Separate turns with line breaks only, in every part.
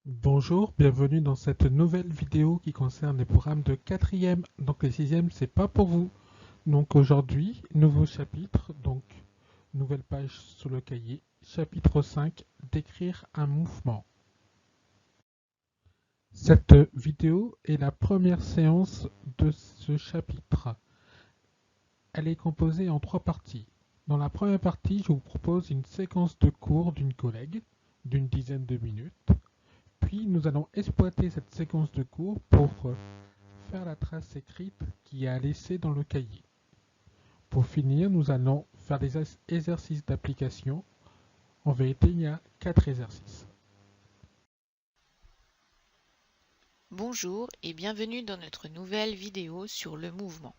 Bonjour, bienvenue dans cette nouvelle vidéo qui concerne les programmes de quatrième. Donc les sixièmes, c'est pas pour vous. Donc aujourd'hui, nouveau chapitre, donc nouvelle page sur le cahier. Chapitre 5, décrire un mouvement. Cette vidéo est la première séance de ce chapitre. Elle est composée en trois parties. Dans la première partie, je vous propose une séquence de cours d'une collègue d'une dizaine de minutes. Puis nous allons exploiter cette séquence de cours pour faire la trace écrite qui est laissée dans le cahier. Pour finir, nous allons faire des exercices d'application. En vérité, il y a 4 exercices.
Bonjour et bienvenue dans notre nouvelle vidéo sur le mouvement.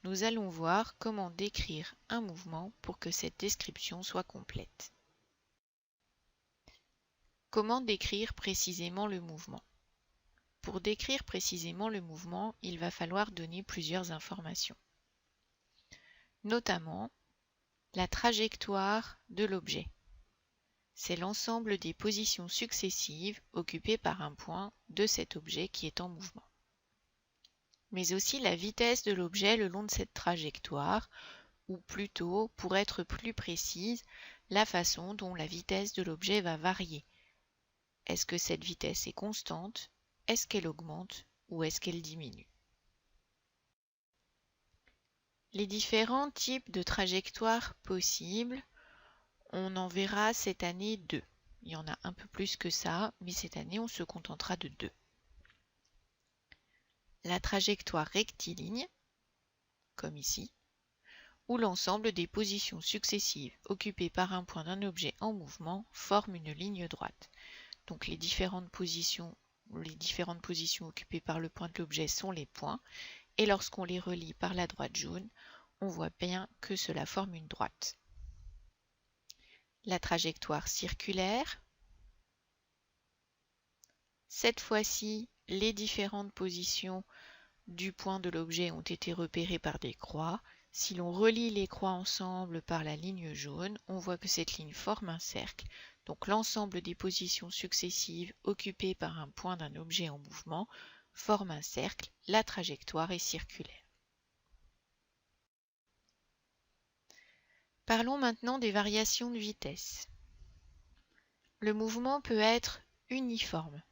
Nous allons voir comment décrire un mouvement pour que cette description soit complète. Comment décrire précisément le mouvement? Pour décrire précisément le mouvement, il va falloir donner plusieurs informations. Notamment, la trajectoire de l'objet. C'est l'ensemble des positions successives occupées par un point de cet objet qui est en mouvement. Mais aussi la vitesse de l'objet le long de cette trajectoire, ou plutôt, pour être plus précise, la façon dont la vitesse de l'objet va varier. Est-ce que cette vitesse est constante? Est-ce qu'elle augmente ou est-ce qu'elle diminue? Les différents types de trajectoires possibles, on en verra cette année 2. Il y en a un peu plus que ça, mais cette année on se contentera de 2. La trajectoire rectiligne, comme ici, où l'ensemble des positions successives occupées par un point d'un objet en mouvement forment une ligne droite. Donc les différentes positions occupées par le point de l'objet sont les points, et lorsqu'on les relie par la droite jaune, on voit bien que cela forme une droite. La trajectoire circulaire. Cette fois-ci, les différentes positions du point de l'objet ont été repérées par des croix. Si l'on relie les croix ensemble par la ligne jaune, on voit que cette ligne forme un cercle. Donc l'ensemble des positions successives occupées par un point d'un objet en mouvement forme un cercle, la trajectoire est circulaire. Parlons maintenant des variations de vitesse. Le mouvement peut être uniforme.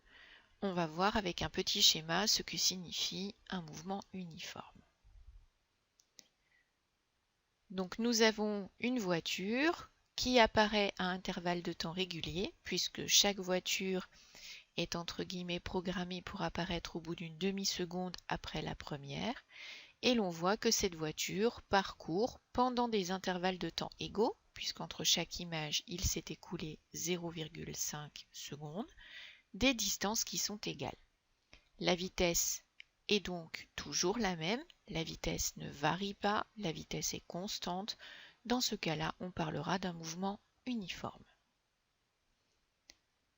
On va voir avec un petit schéma ce que signifie un mouvement uniforme. Donc nous avons une voiture qui apparaît à intervalles de temps réguliers, puisque chaque voiture est entre guillemets programmée pour apparaître au bout d'une demi-seconde après la première, et l'on voit que cette voiture parcourt pendant des intervalles de temps égaux, puisqu'entre chaque image il s'est écoulé 0,5 secondes, des distances qui sont égales. La vitesse est donc toujours la même, la vitesse ne varie pas, la vitesse est constante. Dans ce cas-là, on parlera d'un mouvement uniforme.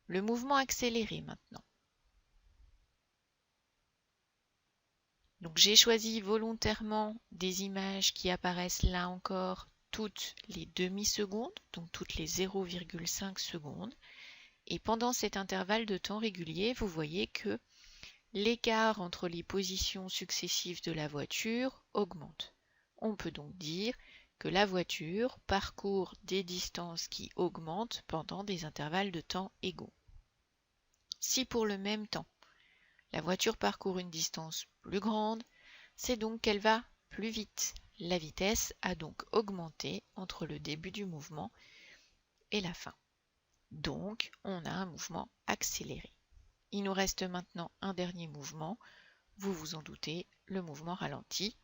Le mouvement accéléré maintenant. Donc j'ai choisi volontairement des images qui apparaissent là encore toutes les demi-secondes, donc toutes les 0,5 secondes. Et pendant cet intervalle de temps régulier, vous voyez que l'écart entre les positions successives de la voiture augmente. On peut donc dire que la voiture parcourt des distances qui augmentent pendant des intervalles de temps égaux. Si pour le même temps, la voiture parcourt une distance plus grande, c'est donc qu'elle va plus vite. La vitesse a donc augmenté entre le début du mouvement et la fin. Donc, on a un mouvement accéléré. Il nous reste maintenant un dernier mouvement. Vous vous en doutez, le mouvement ralenti.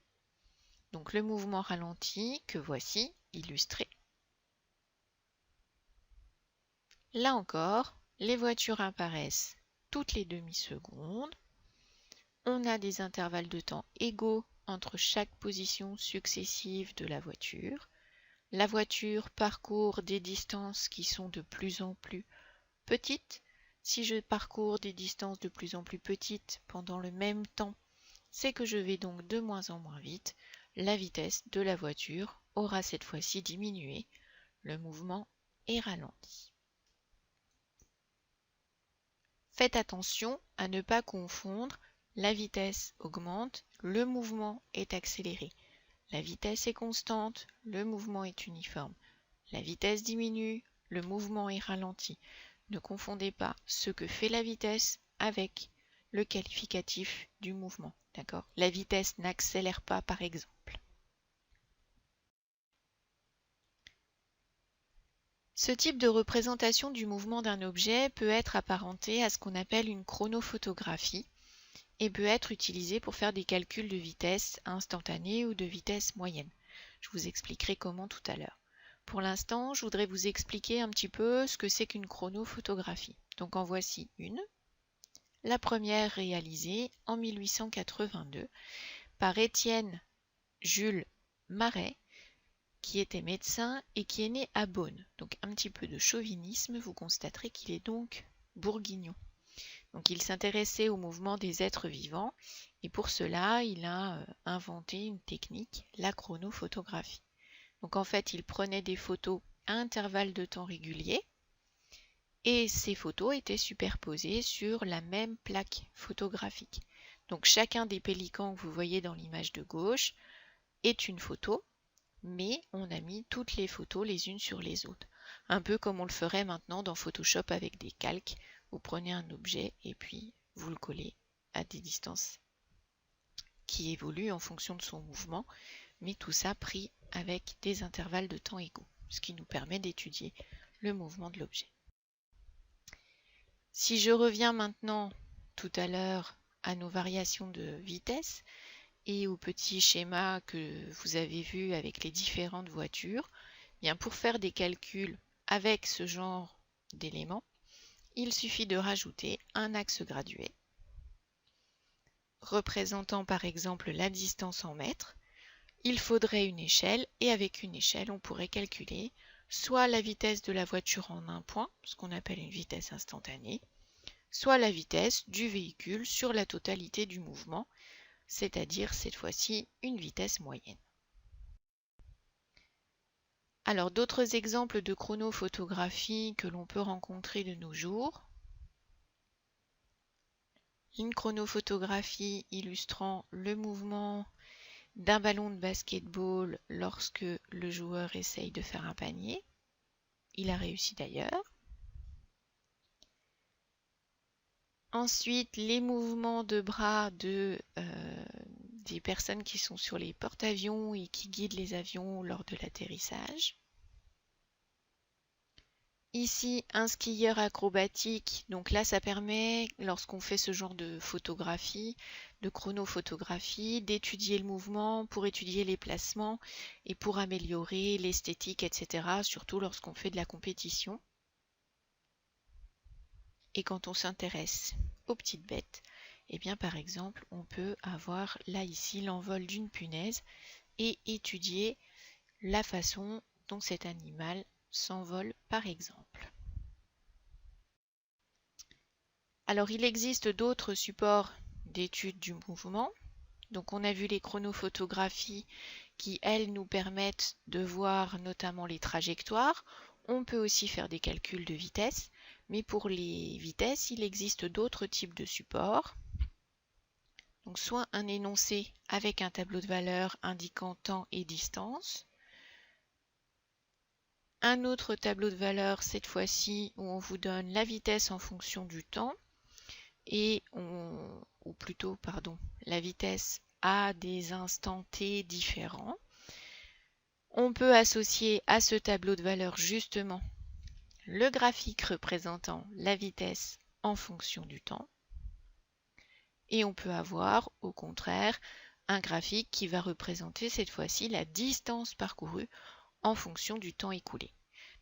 Donc le mouvement ralenti que voici illustré. Là encore, les voitures apparaissent toutes les demi-secondes. On a des intervalles de temps égaux entre chaque position successive de la voiture. La voiture parcourt des distances qui sont de plus en plus petites. Si je parcours des distances de plus en plus petites pendant le même temps, c'est que je vais donc de moins en moins vite. La vitesse de la voiture aura cette fois-ci diminué. Le mouvement est ralenti. Faites attention à ne pas confondre la vitesse augmente, le mouvement est accéléré. La vitesse est constante, le mouvement est uniforme. La vitesse diminue, le mouvement est ralenti. Ne confondez pas ce que fait la vitesse avec le qualificatif du mouvement. D'accord ? La vitesse n'accélère pas, par exemple. Ce type de représentation du mouvement d'un objet peut être apparenté à ce qu'on appelle une chronophotographie et peut être utilisé pour faire des calculs de vitesse instantanée ou de vitesse moyenne. Je vous expliquerai comment tout à l'heure. Pour l'instant, je voudrais vous expliquer un petit peu ce que c'est qu'une chronophotographie. Donc en voici une. La première réalisée en 1882 par Étienne Jules Marais, qui était médecin et qui est né à Beaune. Donc un petit peu de chauvinisme, vous constaterez qu'il est donc bourguignon. Donc il s'intéressait au mouvement des êtres vivants et pour cela il a inventé une technique, la chronophotographie. Donc en fait il prenait des photos à intervalles de temps réguliers et ces photos étaient superposées sur la même plaque photographique. Donc chacun des pélicans que vous voyez dans l'image de gauche est une photo, mais on a mis toutes les photos les unes sur les autres. Un peu comme on le ferait maintenant dans Photoshop avec des calques. Vous prenez un objet et puis vous le collez à des distances qui évoluent en fonction de son mouvement, mais tout ça pris avec des intervalles de temps égaux, ce qui nous permet d'étudier le mouvement de l'objet. Si je reviens maintenant tout à l'heure à nos variations de vitesse, et au petit schéma que vous avez vu avec les différentes voitures, bien pour faire des calculs avec ce genre d'éléments, il suffit de rajouter un axe gradué représentant par exemple la distance en mètres. Il faudrait une échelle et avec une échelle on pourrait calculer soit la vitesse de la voiture en un point, ce qu'on appelle une vitesse instantanée, soit la vitesse du véhicule sur la totalité du mouvement, c'est-à-dire cette fois-ci une vitesse moyenne. Alors d'autres exemples de chronophotographie que l'on peut rencontrer de nos jours. Une chronophotographie illustrant le mouvement d'un ballon de basketball lorsque le joueur essaye de faire un panier. Il a réussi d'ailleurs. Ensuite, les mouvements de bras des personnes qui sont sur les porte-avions et qui guident les avions lors de l'atterrissage. Ici, un skieur acrobatique. Donc là, ça permet, lorsqu'on fait ce genre de photographie, de chronophotographie, d'étudier le mouvement pour étudier les placements et pour améliorer l'esthétique, etc. Surtout lorsqu'on fait de la compétition. Et quand on s'intéresse aux petites bêtes, eh bien par exemple, on peut avoir là ici l'envol d'une punaise et étudier la façon dont cet animal s'envole par exemple. Alors il existe d'autres supports d'étude du mouvement. Donc on a vu les chronophotographies qui, elles, nous permettent de voir notamment les trajectoires. On peut aussi faire des calculs de vitesse. Mais pour les vitesses, il existe d'autres types de supports. Donc soit un énoncé avec un tableau de valeurs indiquant temps et distance. Un autre tableau de valeurs, cette fois-ci, où on vous donne la vitesse en fonction du temps. Ou plutôt, la vitesse à des instants t différents. On peut associer à ce tableau de valeurs justement le graphique représentant la vitesse en fonction du temps. Et on peut avoir, au contraire, un graphique qui va représenter cette fois-ci la distance parcourue en fonction du temps écoulé.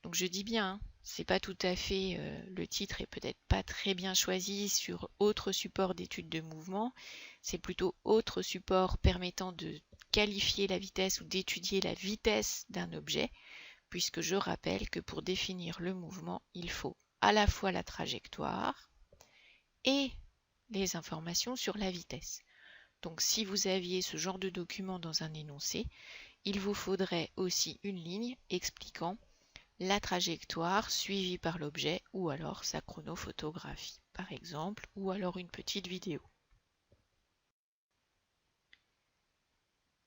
Donc je dis bien, c'est pas tout à fait, le titre est peut-être pas très bien choisi sur autre support d'étude de mouvement, c'est plutôt autre support permettant de qualifier la vitesse ou d'étudier la vitesse d'un objet, puisque je rappelle que pour définir le mouvement, il faut à la fois la trajectoire et les informations sur la vitesse. Donc si vous aviez ce genre de document dans un énoncé, il vous faudrait aussi une ligne expliquant la trajectoire suivie par l'objet ou alors sa chronophotographie. par exemple, ou alors une petite vidéo.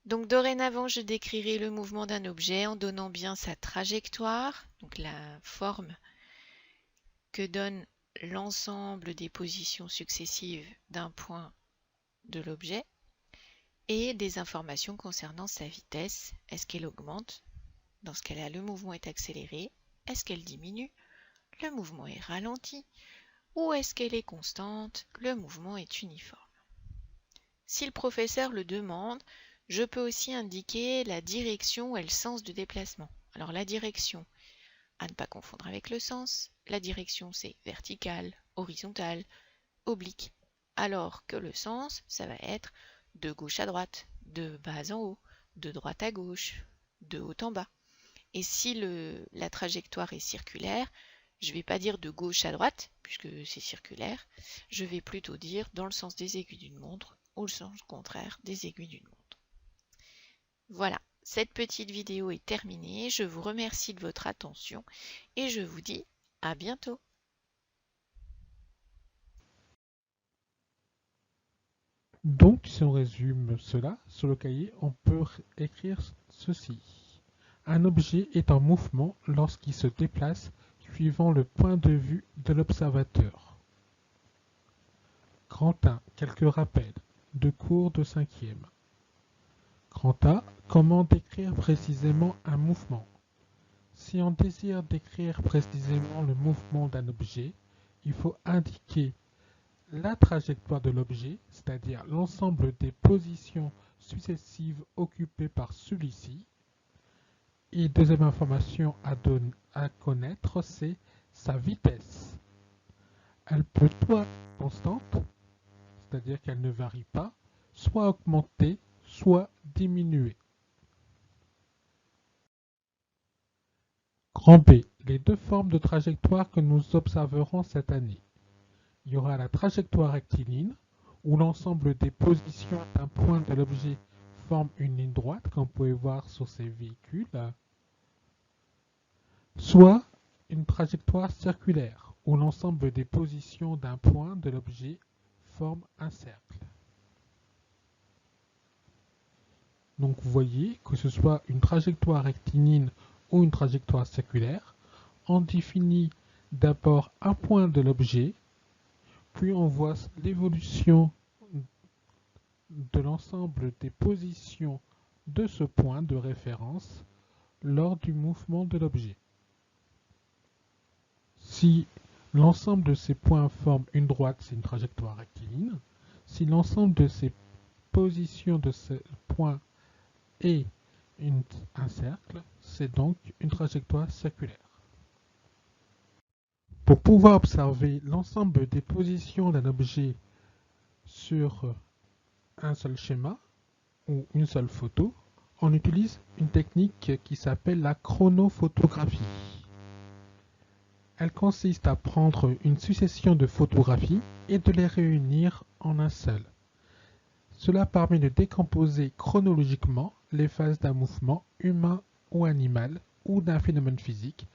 Donc dorénavant, je décrirai le mouvement d'un objet en donnant bien sa trajectoire, donc la forme que donne l'ensemble des positions successives d'un point de l'objet, et des informations concernant sa vitesse. Est-ce qu'elle augmente? Dans ce cas-là, le mouvement est accéléré. Est-ce qu'elle diminue? Le mouvement est ralenti. Ou est-ce qu'elle est constante? Le mouvement est uniforme. Si le professeur le demande, je peux aussi indiquer la direction et le sens de déplacement. Alors la direction, à ne pas confondre avec le sens, la direction c'est verticale, horizontale, oblique, alors que le sens, ça va être de gauche à droite, de bas en haut, de droite à gauche, de haut en bas. Et si la trajectoire est circulaire, je ne vais pas dire de gauche à droite, puisque c'est circulaire, je vais plutôt dire dans le sens des aiguilles d'une montre ou le sens contraire des aiguilles d'une montre. Voilà, cette petite vidéo est terminée. Je vous remercie de votre attention et je vous dis à bientôt.
Donc, si on résume cela, sur le cahier, on peut écrire ceci. Un objet est en mouvement lorsqu'il se déplace suivant le point de vue de l'observateur. Grand 1. Quelques rappels de cours de 5e. Grand A. Comment décrire précisément un mouvement? Si on désire décrire précisément le mouvement d'un objet, il faut indiquer la trajectoire de l'objet, c'est-à-dire l'ensemble des positions successives occupées par celui-ci. Et deuxième information à connaître, c'est sa vitesse. Elle peut soit être constante, c'est-à-dire qu'elle ne varie pas, soit augmenter, soit diminuer. Grand B, les deux formes de trajectoire que nous observerons cette année. Il y aura la trajectoire rectiligne, où l'ensemble des positions d'un point de l'objet forme une ligne droite, comme vous pouvez voir sur ces véhicules, soit une trajectoire circulaire, où l'ensemble des positions d'un point de l'objet forme un cercle. Donc vous voyez, que ce soit une trajectoire rectiligne ou une trajectoire circulaire, on définit d'abord un point de l'objet, puis on voit l'évolution de l'ensemble des positions de ce point de référence lors du mouvement de l'objet. Si l'ensemble de ces points forme une droite, c'est une trajectoire rectiligne. Si l'ensemble de ces positions de ces points est un cercle, c'est donc une trajectoire circulaire. Pour pouvoir observer l'ensemble des positions d'un objet sur un seul schéma ou une seule photo, on utilise une technique qui s'appelle la chronophotographie. Elle consiste à prendre une succession de photographies et de les réunir en un seul. Cela permet de décomposer chronologiquement les phases d'un mouvement humain ou animal ou d'un phénomène physique,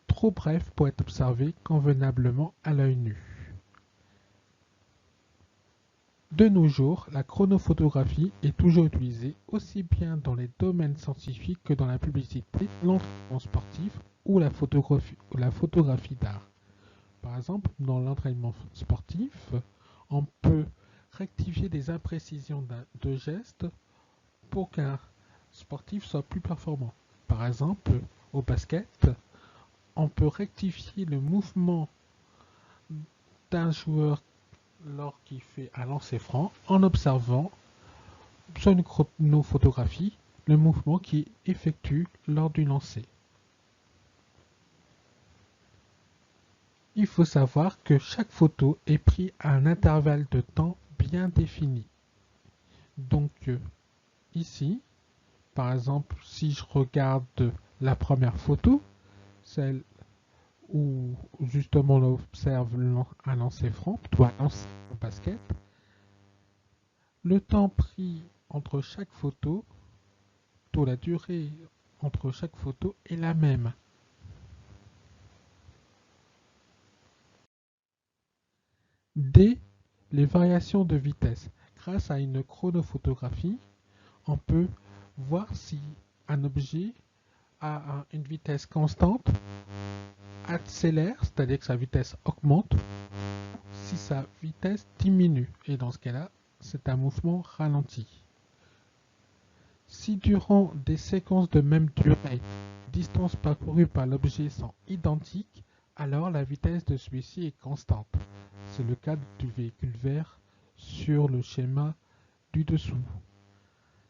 trop bref pour être observé convenablement à l'œil nu. De nos jours, la chronophotographie est toujours utilisée aussi bien dans les domaines scientifiques que dans la publicité, l'entraînement sportif ou la photographie d'art. Par exemple, dans l'entraînement sportif, on peut rectifier des imprécisions de gestes pour qu'un sportif soit plus performant. Par exemple, au basket, on peut rectifier le mouvement d'un joueur lorsqu'il fait un lancer franc en observant sur une chronophotographie le mouvement qu'il effectue lors du lancer. Il faut savoir que chaque photo est prise à un intervalle de temps bien défini. Donc ici, par exemple, si je regarde la première photo, celle où justement on observe un lancer franc, plutôt un lancer au basket, le temps pris entre chaque photo, plutôt la durée entre chaque photo est la même. D. Les variations de vitesse. Grâce à une chronophotographie, on peut voir si un objet a une vitesse constante, accélère, c'est-à-dire que sa vitesse augmente, si sa vitesse diminue. Et dans ce cas-là, c'est un mouvement ralenti. Si durant des séquences de même durée, distances parcourues par l'objet sont identiques, alors la vitesse de celui-ci est constante. C'est le cas du véhicule vert sur le schéma du dessous.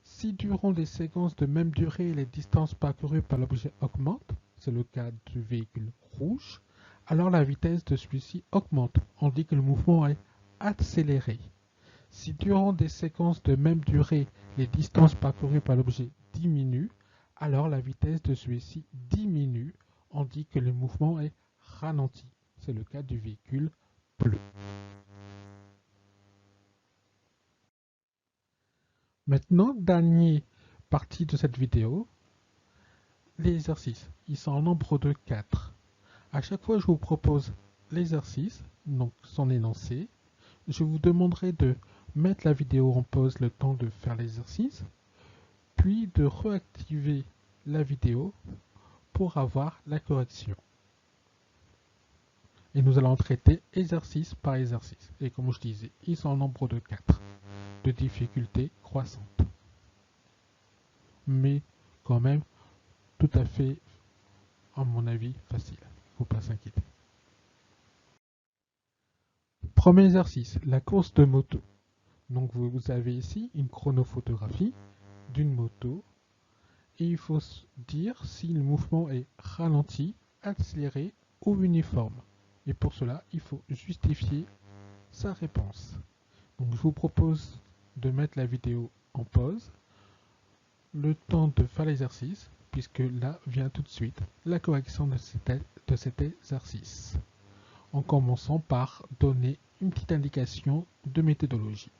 Si durant des séquences de même durée, les distances parcourues par l'objet augmentent, c'est le cas du véhicule rouge, alors la vitesse de celui-ci augmente. On dit que le mouvement est accéléré. Si durant des séquences de même durée, les distances parcourues par l'objet diminuent, alors la vitesse de celui-ci diminue. On dit que le mouvement est ralenti. C'est le cas du véhicule bleu. Maintenant, dernière partie de cette vidéo, les exercices. Ils sont en nombre de 4. À chaque fois, je vous propose l'exercice, donc son énoncé. Je vous demanderai de mettre la vidéo en pause le temps de faire l'exercice, puis de réactiver la vidéo pour avoir la correction. Et nous allons traiter exercice par exercice. Et comme je disais, ils sont en nombre de 4, de difficulté croissante. Mais quand même, tout à fait, à mon avis, facile. Il ne faut pas s'inquiéter. Premier exercice, la course de moto. Donc vous avez ici une chronophotographie d'une moto et il faut dire si le mouvement est ralenti, accéléré ou uniforme. Et pour cela, il faut justifier sa réponse. Donc je vous propose de mettre la vidéo en pause, le temps de faire l'exercice, puisque là vient tout de suite la correction de cet exercice. En commençant par donner une petite indication de méthodologie.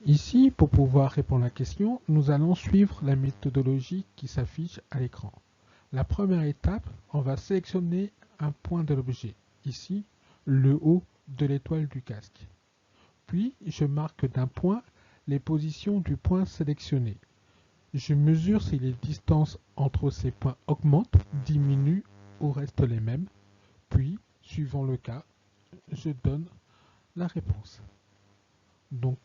Ici, pour pouvoir répondre à la question, nous allons suivre la méthodologie qui s'affiche à l'écran. La première étape, on va sélectionner un point de l'objet, ici le haut de l'étoile du casque. Puis, je marque d'un point les positions du point sélectionné. Je mesure si les distances entre ces points augmentent, diminuent ou restent les mêmes. Puis, suivant le cas, je donne la réponse. Donc,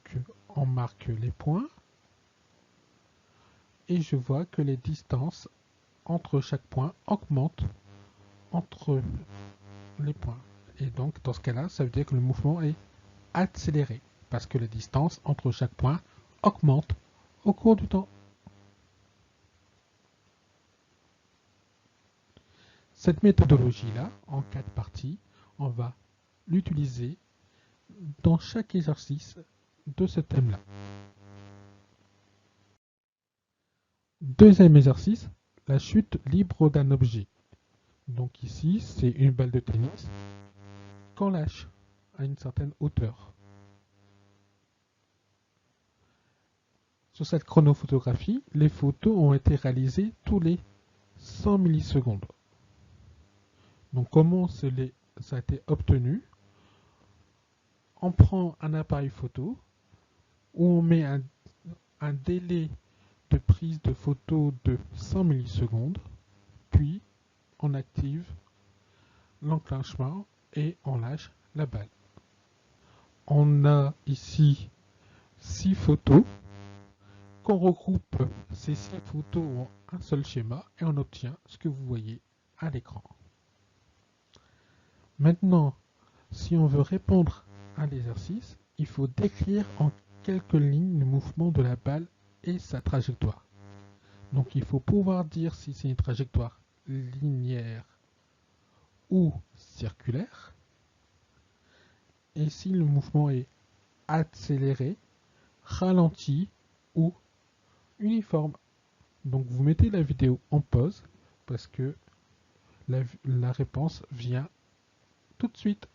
on marque les points et je vois que les distances entre chaque point augmentent entre les points. Et donc, dans ce cas-là, ça veut dire que le mouvement est accéléré parce que les distances entre chaque point augmentent au cours du temps. Cette méthodologie-là, en 4 parties, on va l'utiliser dans chaque exercice de ce thème-là. Deuxième exercice, la chute libre d'un objet. Donc ici, c'est une balle de tennis qu'on lâche à une certaine hauteur. Sur cette chronophotographie, les photos ont été réalisées tous les 100 millisecondes. Donc comment ça a été obtenu? On prend un appareil photo où on met un délai de prise de photo de 100 millisecondes, puis on active l'enclenchement et on lâche la balle. On a ici 6 photos qu'on regroupe ces 6 photos en un seul schéma et on obtient ce que vous voyez à l'écran. Maintenant, si on veut répondre à l'exercice, il faut décrire en quelques lignes le mouvement de la balle et sa trajectoire. Donc il faut pouvoir dire si c'est une trajectoire linéaire ou circulaire et si le mouvement est accéléré, ralenti ou uniforme. Donc vous mettez la vidéo en pause parce que la réponse vient tout de suite.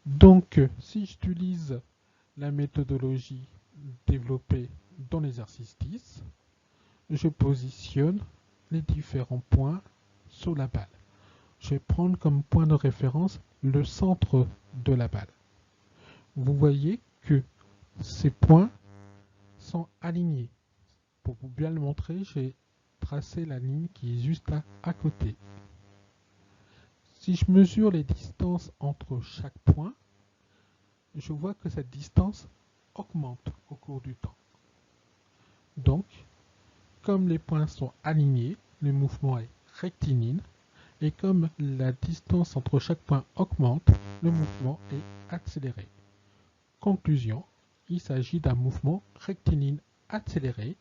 Donc si j'utilise la méthodologie développée dans l'exercice 10, je positionne les différents points sur la balle. je vais prendre comme point de référence le centre de la balle. Vous voyez que ces points sont alignés. Pour vous bien le montrer, j'ai tracé la ligne qui est juste à côté. Si je mesure les distances entre chaque point, je vois que cette distance augmente au cours du temps. Donc, comme les points sont alignés, le mouvement est rectiligne, et comme la distance entre chaque point augmente, le mouvement est accéléré. Conclusion, il s'agit d'un mouvement rectiligne accéléré,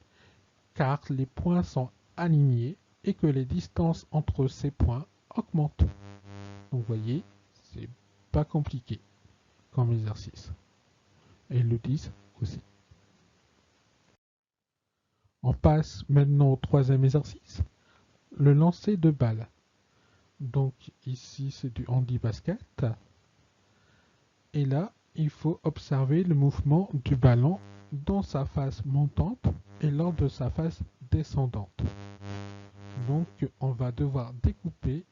car les points sont alignés et que les distances entre ces points augmentent. Donc vous voyez, c'est pas compliqué comme exercice. Et ils le disent aussi. On passe maintenant au troisième exercice, le lancer de balle. Donc ici c'est du handi-basket. Et là, il faut observer le mouvement du ballon dans sa phase montante et lors de sa phase descendante. Donc on va devoir découper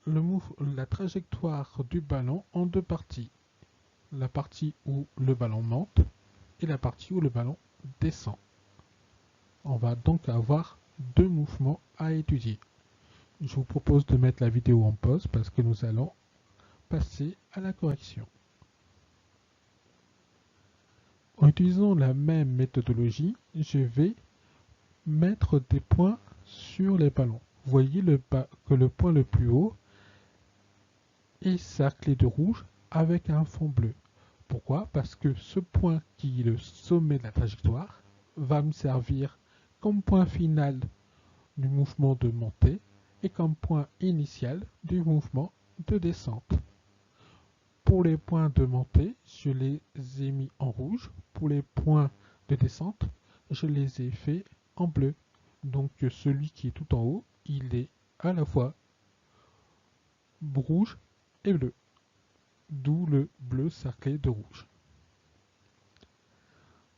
la trajectoire du ballon en deux parties. La partie où le ballon monte et la partie où le ballon descend. On va donc avoir deux mouvements à étudier. Je vous propose de mettre la vidéo en pause parce que nous allons passer à la correction. En utilisant la même méthodologie, je vais mettre des points sur les ballons. Vous voyez que le point le plus haut est cerclé de rouge avec un fond bleu. Pourquoi? Parce que ce point qui est le sommet de la trajectoire va me servir comme point final du mouvement de montée et comme point initial du mouvement de descente. Pour les points de montée, je les ai mis en rouge. Pour les points de descente, je les ai fait en bleu. Donc celui qui est tout en haut, il est à la fois rouge et bleu. D'où le bleu cerclé de rouge.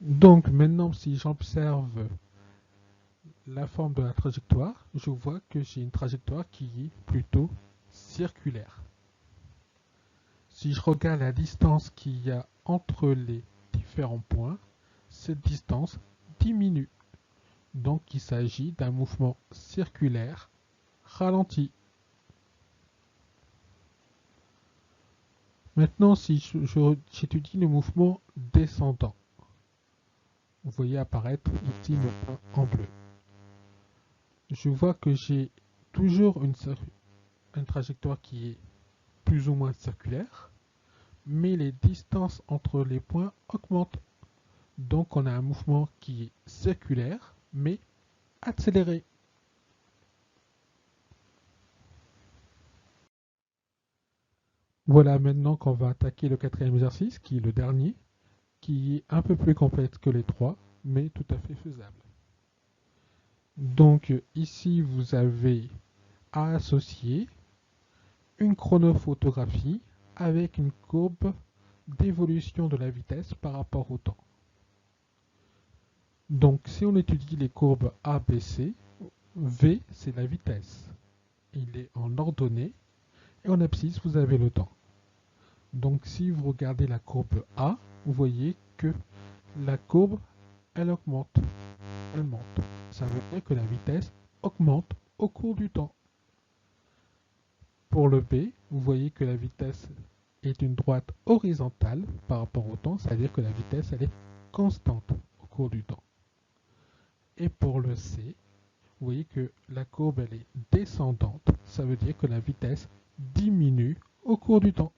Donc maintenant, si j'observe la forme de la trajectoire, je vois que j'ai une trajectoire qui est plutôt circulaire. Si je regarde la distance qu'il y a entre les différents points, cette distance diminue. Donc il s'agit d'un mouvement circulaire ralenti. Maintenant, si j'étudie le mouvement descendant, vous voyez apparaître ici le point en bleu. Je vois que j'ai toujours une trajectoire qui est plus ou moins circulaire, mais les distances entre les points augmentent. Donc on a un mouvement qui est circulaire, mais accéléré. Voilà maintenant qu'on va attaquer le quatrième exercice, qui est le dernier, qui est un peu plus complexe que les trois, mais tout à fait faisable. Donc ici, vous avez à associer une chronophotographie avec une courbe d'évolution de la vitesse par rapport au temps. Donc si on étudie les courbes A, B, C, V c'est la vitesse. Il est en ordonnée et en abscisse vous avez le temps. Donc si vous regardez la courbe A, vous voyez que la courbe elle augmente. Elle monte. Ça veut dire que la vitesse augmente au cours du temps. Pour le B, vous voyez que la vitesse est une droite horizontale par rapport au temps, c'est-à-dire que la vitesse elle est constante au cours du temps. Et pour le C, vous voyez que la courbe elle est descendante, ça veut dire que la vitesse diminue au cours du temps.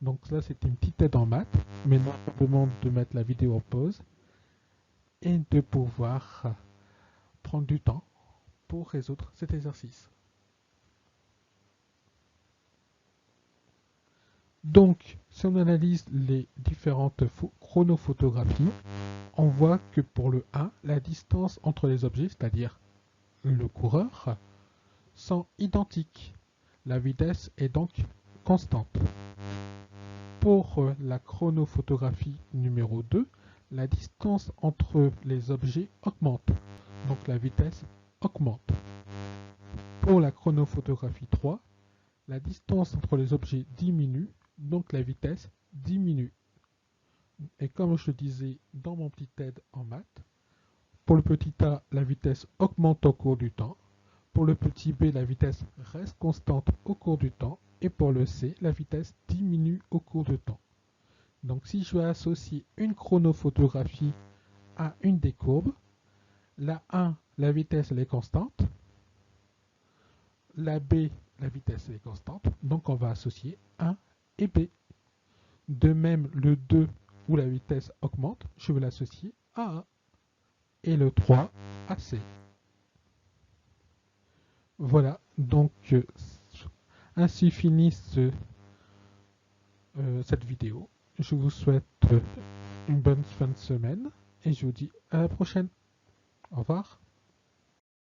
Donc là c'est une petite aide en maths, mais on vous demande de mettre la vidéo en pause et de pouvoir prendre du temps pour résoudre cet exercice. Donc, si on analyse les différentes chronophotographies, on voit que pour le 1, la distance entre les objets, c'est-à-dire le coureur, sont identiques. La vitesse est donc constante. Pour la chronophotographie numéro 2, la distance entre les objets augmente. Donc la vitesse augmente. Pour la chronophotographie 3, la distance entre les objets diminue, donc la vitesse diminue. Et comme je le disais dans mon petit aide en maths, pour le petit a, la vitesse augmente au cours du temps. Pour le petit b, la vitesse reste constante au cours du temps. Et pour le c, la vitesse diminue au cours du temps. Donc si je veux associer une chronophotographie à une des courbes, la 1, la vitesse elle est constante. La b, la vitesse elle est constante. Donc on va associer 1 et b. De même, le 2, où la vitesse augmente, je vais l'associer à A. Et le 3 à C. Voilà, donc ainsi finit cette vidéo. Je vous souhaite une bonne fin de semaine et je vous dis à la prochaine. Au revoir.